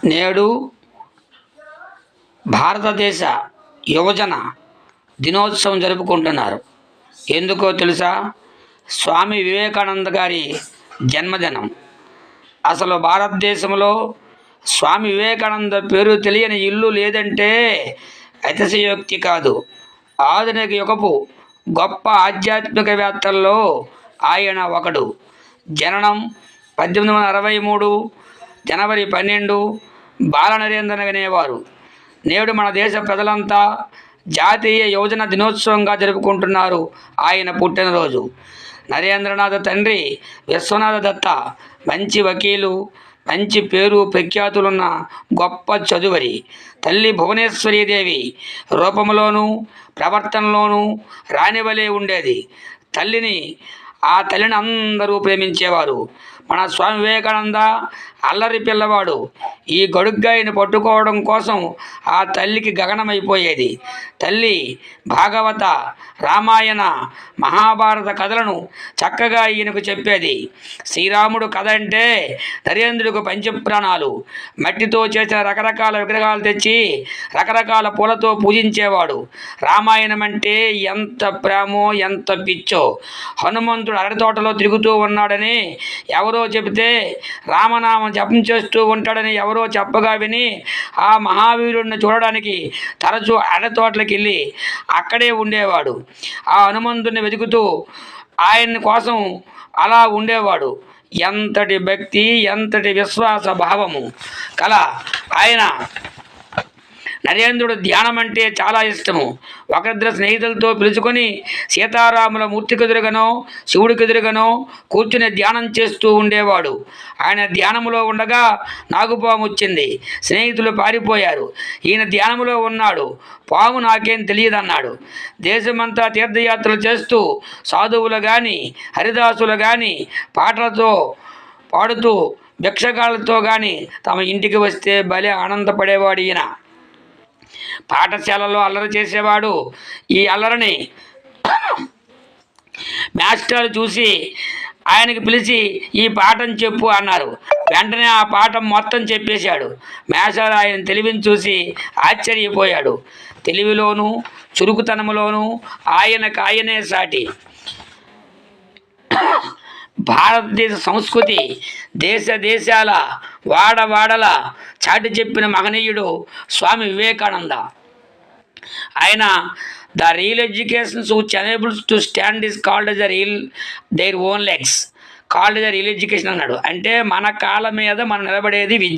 నేడు భారతదేశ యువజన దినోత్సవం జరుపుకుంటున్నారు. ఎందుకో తెలుసా? స్వామి వివేకానంద గారి జన్మదినం. అసలు భారతదేశంలో స్వామి వివేకానంద పేరు తెలియని ఇల్లు లేదంటే అతిశయోక్తి కాదు. ఆధునిక యుగపు గొప్ప ఆధ్యాత్మికవేత్తల్లో ఆయన ఒకడు. జననం 1863 జనవరి 12, బాలనరేంద్రన్ అనేవారు. నేడు మన దేశ ప్రజలంతా జాతీయ యువజన దినోత్సవంగా జరుపుకుంటున్నారు ఆయన పుట్టినరోజు. నరేంద్రనాథ్ తండ్రి విశ్వనాథ దత్త మంచి వకీలు, మంచి పేరు ప్రఖ్యాతులున్న గొప్ప చదువరి. తల్లి భువనేశ్వరీదేవి రూపంలోనూ ప్రవర్తనలోనూ రాణివలే ఉండేది. ఆ తల్లిని అందరూ ప్రేమించేవారు. మన స్వామి వివేకానంద అల్లరి పిల్లవాడు. ఈ గడుగ్గాయని పట్టుకోవడం కోసం ఆ తల్లికి గగనమైపోయేది. తల్లి భాగవత, రామాయణ, మహాభారత కథలను చక్కగా ఈయనకు చెప్పేది. శ్రీరాముడు కథ అంటే నరేంద్రుడికి పంచప్రాణాలు. మట్టితో చేసిన రకరకాల విగ్రహాలు తెచ్చి రకరకాల పూలతో పూజించేవాడు. రామాయణం అంటే ఎంత ప్రేమో, ఎంత పిచ్చో. హనుమంతుడు అరటి తోటలో తిరుగుతూ ఉన్నాడని ఎవరో చెబితే, రామనామం జపం చేస్తూ ఉంటాడని ఎవరో చెప్పగా విని ఆ మహావీరుడిని చూడడానికి తరచూ అరటి తోటలకు వెళ్ళి అక్కడే ఉండేవాడు. ఆ హనుమంతుడిని వెతుకుతూ ఆయన కోసం అలా ఉండేవాడు. ఎంతటి భక్తి, ఎంతటి విశ్వాస భావము కల ఆయన. నరేంద్రుడు ధ్యానం అంటే చాలా ఇష్టము. ఒకరిద్దరు స్నేహితులతో పిలుచుకొని సీతారాముల మూర్తికెదురుగానో శివుడికెదురుగానో కూర్చుని ధ్యానం చేస్తూ ఉండేవాడు. ఆయన ధ్యానంలో ఉండగా నాగుపాము వచ్చింది. స్నేహితులు పారిపోయారు. ఈయన ధ్యానంలో ఉన్నాడు. పాము నాకేం తెలియదన్నాడు. దేశమంతా తీర్థయాత్రలు చేస్తూ సాధువులు కానీ హరిదాసులు కానీ పాటలతో పాడుతూ భిక్షగాళ్ళతో కానీ తమ ఇంటికి వస్తే భలే ఆనందపడేవాడు ఈయన. పాఠశాలలో అల్లరి చేసేవాడు. ఈ అల్లరిని మాస్టర్లు చూసి ఆయనకి పిలిచి ఈ పాఠం చెప్పు అన్నారు. వెంటనే ఆ పాఠం మొత్తం చెప్పేశాడు. మాస్టర్ ఆయన తెలివిని చూసి ఆశ్చర్యపోయాడు. తెలివిలోనూ చురుకుతనంలోనూ ఆయనే సాటి. భారతదేశ సంస్కృతి దేశాల వాడవాడల చాటి చెప్పిన మహనీయుడు స్వామి వివేకానంద. ఆయన the real educations which enables to stand is called as their own legs, called S real education అన్నాడు. అంటే మన కాళ్ళ మీద మనం నిలబడేది విద్య.